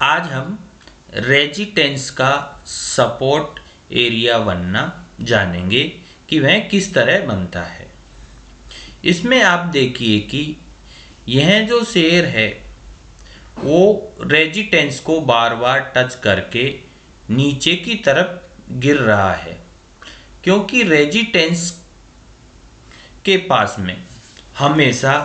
आज हम रेजिस्टेंस का सपोर्ट एरिया बनना जानेंगे कि वह किस तरह बनता है। इसमें आप देखिए कि यह जो शेयर है वो रेजिस्टेंस को बार बार टच करके नीचे की तरफ गिर रहा है, क्योंकि रेजिस्टेंस के पास में हमेशा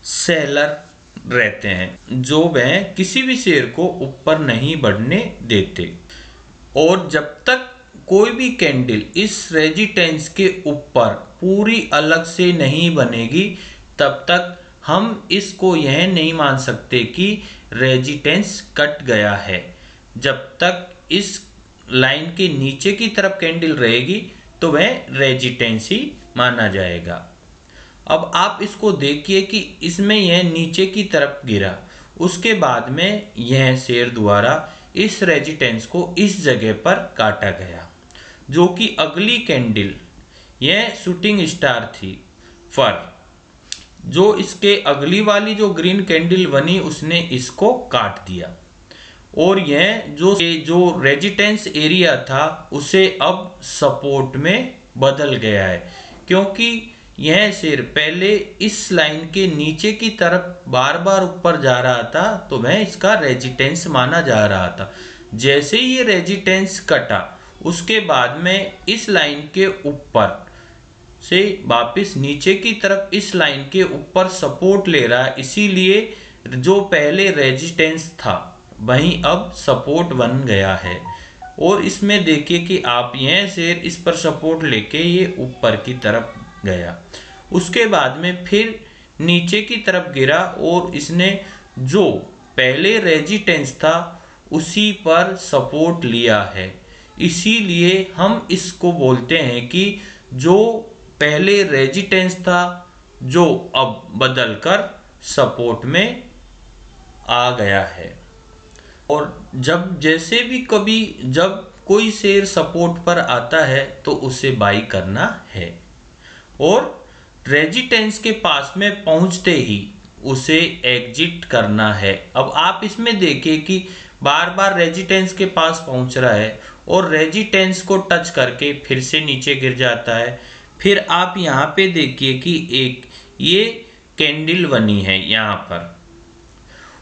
सेलर रहते हैं जो वह किसी भी शेयर को ऊपर नहीं बढ़ने देते, और जब तक कोई भी कैंडल इस रेजिस्टेंस के ऊपर पूरी अलग से नहीं बनेगी तब तक हम इसको यह नहीं मान सकते कि रेजिस्टेंस कट गया है। जब तक इस लाइन के नीचे की तरफ कैंडल रहेगी तो वह रेजिस्टेंस ही माना जाएगा। अब आप इसको देखिए कि इसमें यह नीचे की तरफ गिरा, उसके बाद में यह शेयर द्वारा इस रेजिस्टेंस को इस जगह पर काटा गया, जो कि अगली कैंडल यह शूटिंग स्टार थी पर जो इसके अगली वाली जो ग्रीन कैंडल बनी उसने इसको काट दिया, और यह जो रेजिस्टेंस एरिया था उसे अब सपोर्ट में बदल गया है, क्योंकि यह शेयर पहले इस लाइन के नीचे की तरफ बार बार ऊपर जा रहा था तो वह इसका रेजिस्टेंस माना जा रहा था। जैसे ही ये रेजिस्टेंस कटा उसके बाद में इस लाइन के ऊपर से वापस नीचे की तरफ इस लाइन के ऊपर सपोर्ट ले रहा है, इसीलिए जो पहले रेजिस्टेंस था वहीं अब सपोर्ट बन गया है। और इसमें देखिए कि आप यह शेयर इस पर सपोर्ट लेके ये ऊपर की तरफ गया, उसके बाद में फिर नीचे की तरफ गिरा और इसने जो पहले रेजिस्टेंस था उसी पर सपोर्ट लिया है। इसीलिए हम इसको बोलते हैं कि जो पहले रेजिस्टेंस था जो अब बदलकर सपोर्ट में आ गया है। और जैसे भी कभी जब कोई शेयर सपोर्ट पर आता है तो उसे बाई करना है, और रेजिस्टेंस के पास में पहुंचते ही उसे एग्जिट करना है। अब आप इसमें देखिए कि बार बार रेजिस्टेंस के पास पहुंच रहा है और रेजिस्टेंस को टच करके फिर से नीचे गिर जाता है। फिर आप यहाँ पे देखिए कि एक ये कैंडल बनी है यहाँ पर,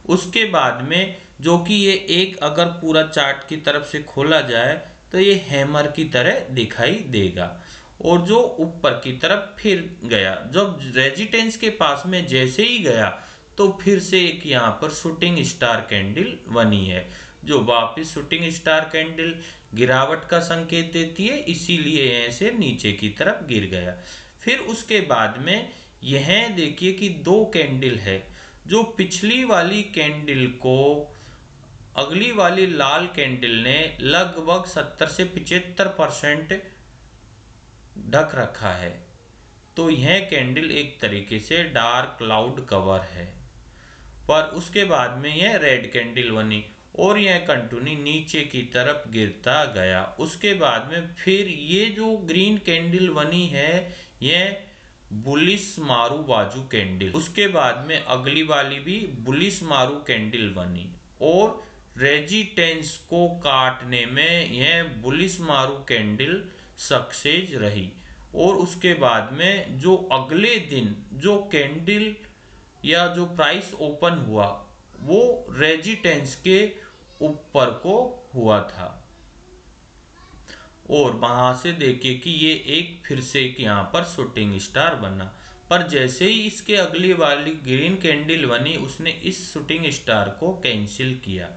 उसके बाद में जो कि ये एक अगर पूरा चार्ट की तरफ से खोला जाए तो ये हैमर की तरह दिखाई देगा, और जो ऊपर की तरफ फिर गया, जब रेजिस्टेंस के पास में जैसे ही गया तो फिर से एक यहाँ पर शूटिंग स्टार कैंडल बनी है, जो वापस शूटिंग स्टार कैंडल गिरावट का संकेत देती है, इसीलिए ऐसे नीचे की तरफ गिर गया। फिर उसके बाद में यह देखिए कि दो कैंडल है, जो पिछली वाली कैंडल को अगली वाली लाल कैंडल ने लगभग 70 से 75% ढक रखा है, तो यह कैंडल एक तरीके से डार्क क्लाउड कवर है। पर उसके बाद में यह रेड कैंडल बनी और यह कंटिन्यू नीचे की तरफ गिरता गया। उसके बाद में फिर ये जो ग्रीन कैंडल बनी है यह बुलिश मारू बाजू कैंडल, उसके बाद में अगली वाली भी बुलिश मारू कैंडल बनी, और रेजिस्टेंस को काटने में यह बुलिश मारू कैंडल सक्सेस रही। और उसके बाद में जो अगले दिन जो कैंडल या जो प्राइस ओपन हुआ वो रेजिस्टेंस के ऊपर को हुआ था, और वहां से देखिए कि ये एक फिर से एक यहाँ पर शूटिंग स्टार बना। पर जैसे ही इसके अगली वाली ग्रीन कैंडल बनी उसने इस शूटिंग स्टार को कैंसिल किया,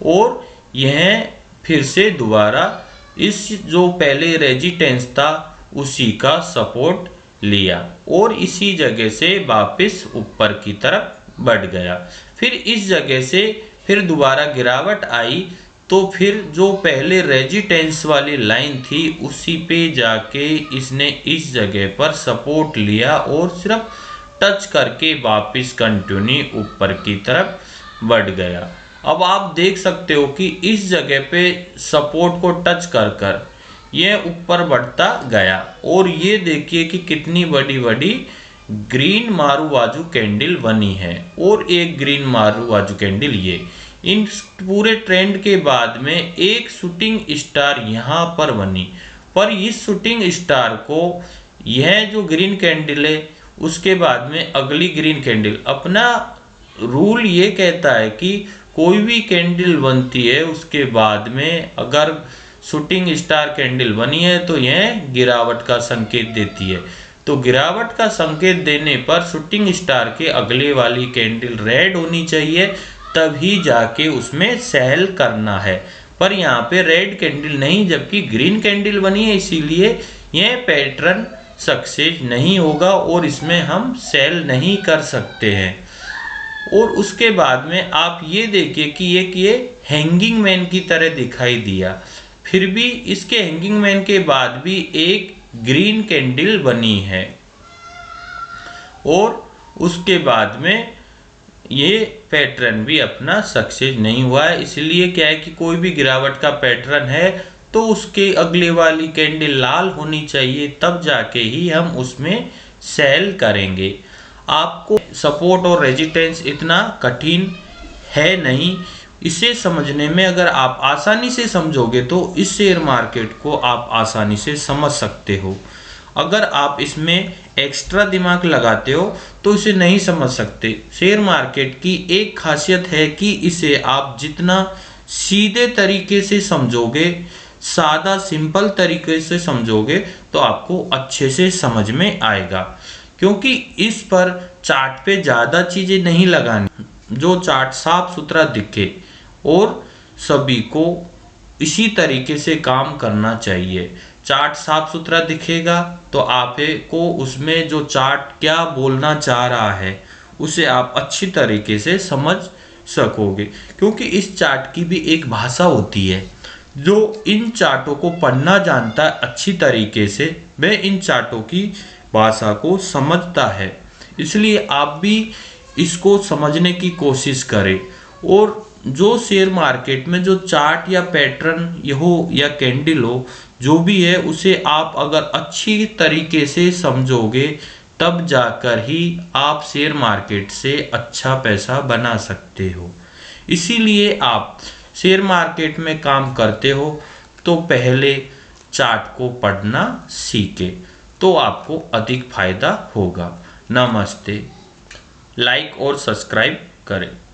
और यह फिर से दोबारा इस जो पहले रेजिस्टेंस था उसी का सपोर्ट लिया और इसी जगह से वापस ऊपर की तरफ बढ़ गया। फिर इस जगह से फिर दोबारा गिरावट आई, तो फिर जो पहले रेजिस्टेंस वाली लाइन थी उसी पे जाके इसने इस जगह पर सपोर्ट लिया और सिर्फ टच करके वापस कंटिन्यू ऊपर की तरफ बढ़ गया। अब आप देख सकते हो कि इस जगह पे सपोर्ट को टच कर कर यह ऊपर बढ़ता गया, और ये देखिए कि कितनी बड़ी बड़ी ग्रीन मारू बाजू कैंडल बनी है, और एक ग्रीन मारू बाजू कैंडल ये इन पूरे ट्रेंड के बाद में एक शूटिंग स्टार यहाँ पर बनी, पर इस शूटिंग स्टार को यह जो ग्रीन कैंडल है उसके बाद में अगली ग्रीन कैंडल, अपना रूल ये कहता है कि कोई भी कैंडल बनती है उसके बाद में अगर शूटिंग स्टार कैंडल बनी है तो यह गिरावट का संकेत देती है। तो गिरावट का संकेत देने पर शूटिंग स्टार के अगले वाली कैंडल रेड होनी चाहिए, तभी जाके उसमें सेल करना है। पर यहाँ पे रेड कैंडल नहीं जबकि ग्रीन कैंडल बनी है, इसीलिए यह पैटर्न सक्सेस नहीं होगा और इसमें हम सेल नहीं कर सकते हैं। और उसके बाद में आप ये देखिए कि ये हैंगिंग मैन की तरह दिखाई दिया, फिर भी इसके हैंगिंग मैन के बाद भी एक ग्रीन कैंडल बनी है और उसके बाद में ये पैटर्न भी अपना सक्सेस नहीं हुआ है। इसलिए क्या है कि कोई भी गिरावट का पैटर्न है तो उसके अगले वाली कैंडल लाल होनी चाहिए, तब जाके ही हम उसमें सेल करेंगे। आपको सपोर्ट और रेजिस्टेंस इतना कठिन है नहीं, इसे समझने में अगर आप आसानी से समझोगे तो इस शेयर मार्केट को आप आसानी से समझ सकते हो। अगर आप इसमें एक्स्ट्रा दिमाग लगाते हो तो इसे नहीं समझ सकते। शेयर मार्केट की एक खासियत है कि इसे आप जितना सीधे तरीके से समझोगे, सादा सिंपल तरीके से समझोगे तो आपको अच्छे से समझ में आएगा, क्योंकि इस पर चार्ट पे ज़्यादा चीज़ें नहीं लगानी, जो चार्ट साफ सुथरा दिखे और सभी को इसी तरीके से काम करना चाहिए। चार्ट साफ सुथरा दिखेगा तो आपको उसमें जो चार्ट क्या बोलना चाह रहा है उसे आप अच्छी तरीके से समझ सकोगे, क्योंकि इस चार्ट की भी एक भाषा होती है। जो इन चार्टों को पढ़ना जानता है अच्छी तरीके से, वह इन चार्टों की भाषा को समझता है। इसलिए आप भी इसको समझने की कोशिश करें और जो शेयर मार्केट में जो चार्ट या पैटर्न हो या कैंडल हो, जो भी है उसे आप अगर अच्छी तरीके से समझोगे तब जाकर ही आप शेयर मार्केट से अच्छा पैसा बना सकते हो। इसीलिए आप शेयर मार्केट में काम करते हो तो पहले चार्ट को पढ़ना सीखें, तो आपको अधिक फायदा होगा। नमस्ते। लाइक और सब्सक्राइब करें।